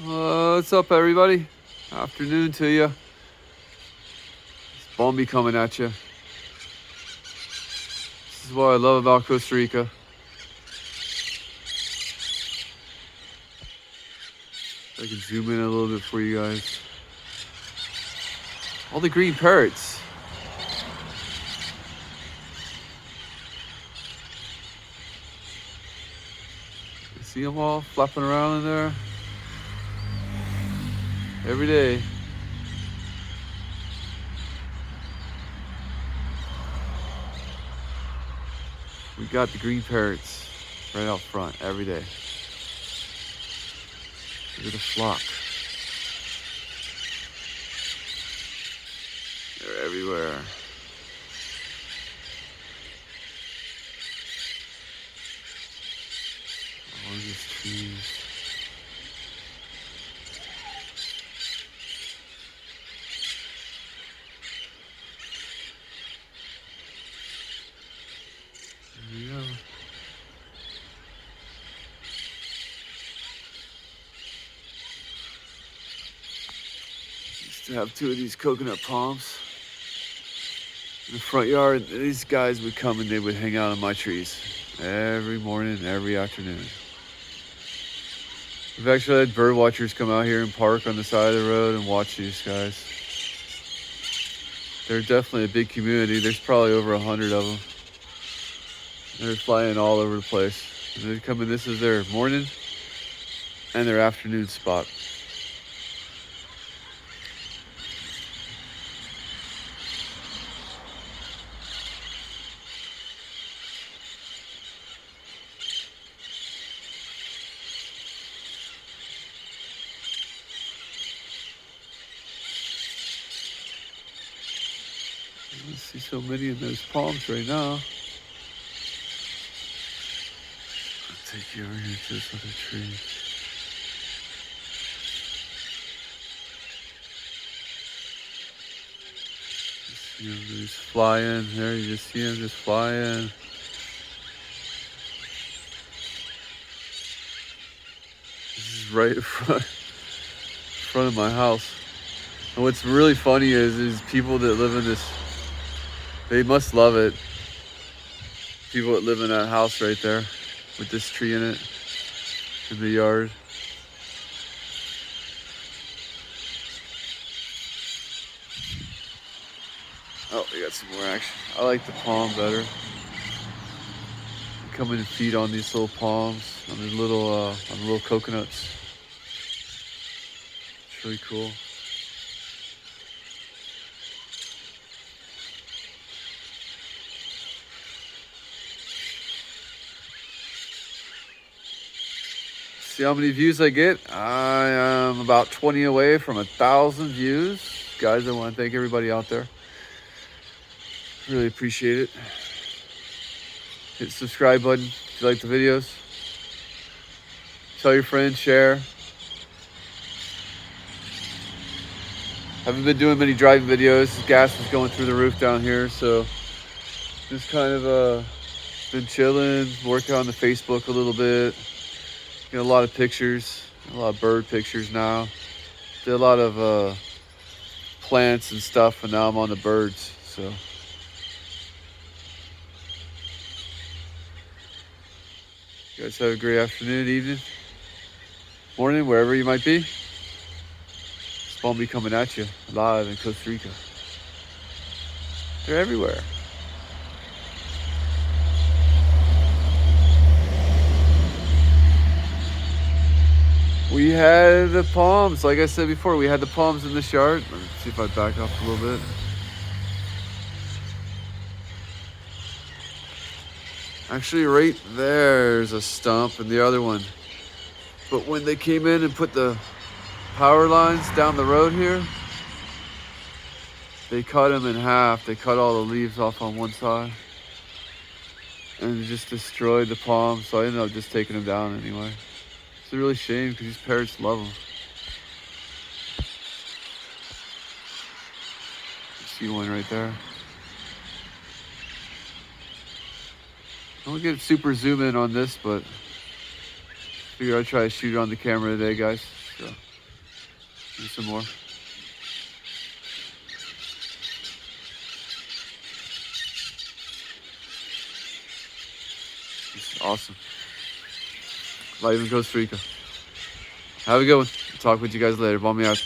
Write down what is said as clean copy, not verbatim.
What's up, everybody? Afternoon to you. It's Bombi coming at you. This is what I love about Costa Rica. I can zoom in a little bit for you guys. All the green parrots. You see them all flapping around in there? Every day. We got the green parrots right out front every day. Look at the flock. They're everywhere. All these trees. There we go. Used to have 2 of these coconut palms in the front yard. These guys would come and they would hang out on my trees every morning and every afternoon. We've actually had bird watchers come out here and park on the side of the road and watch these guys. They're definitely a big community. There's probably over 100 of them. They're flying all over the place. And they come in, this is their morning and their afternoon spot. I see so many in those palms right now. I'll take you over here to this other tree. You see them just fly in there. You just see them just fly in. This is right in front of my house. And what's really funny is people that live in this, they must love it. People that live in that house right there with this tree in it, in the yard. Oh, we got some more action. I like the palm better. Come in and feed on these little palms, on the little coconuts. It's really cool. See how many views I get? I am about 20 away from 1,000 views. Guys, I want to thank everybody out there. Really appreciate it. Hit the subscribe button if you like the videos. Tell your friends, share. Haven't been doing many driving videos. Gas is going through the roof down here, so just kind of been chilling, working on the Facebook a little bit. Get a lot of pictures, a lot of bird pictures now. Did a lot of plants and stuff, and now I'm on the birds. So you guys have a great afternoon, evening, morning, wherever you might be. It's Bombi coming at you live in Costa Rica. They're everywhere. We had the palms, like I said before, we had the palms in this yard. Let me see if I back up a little bit. Actually, right there's a stump and the other one. But when they came in and put the power lines down the road here, they cut them in half. They cut all the leaves off on one side and just destroyed the palms. So I ended up just taking them down anyway. It's a really shame because these parrots love them. You see one right there. I won't get super zoom in on this, but figure I'd try to shoot it on the camera today, guys. So. Do some more. It's awesome. Live in Costa Rica. Have a good one. Talk with you guys later. Bomb me out.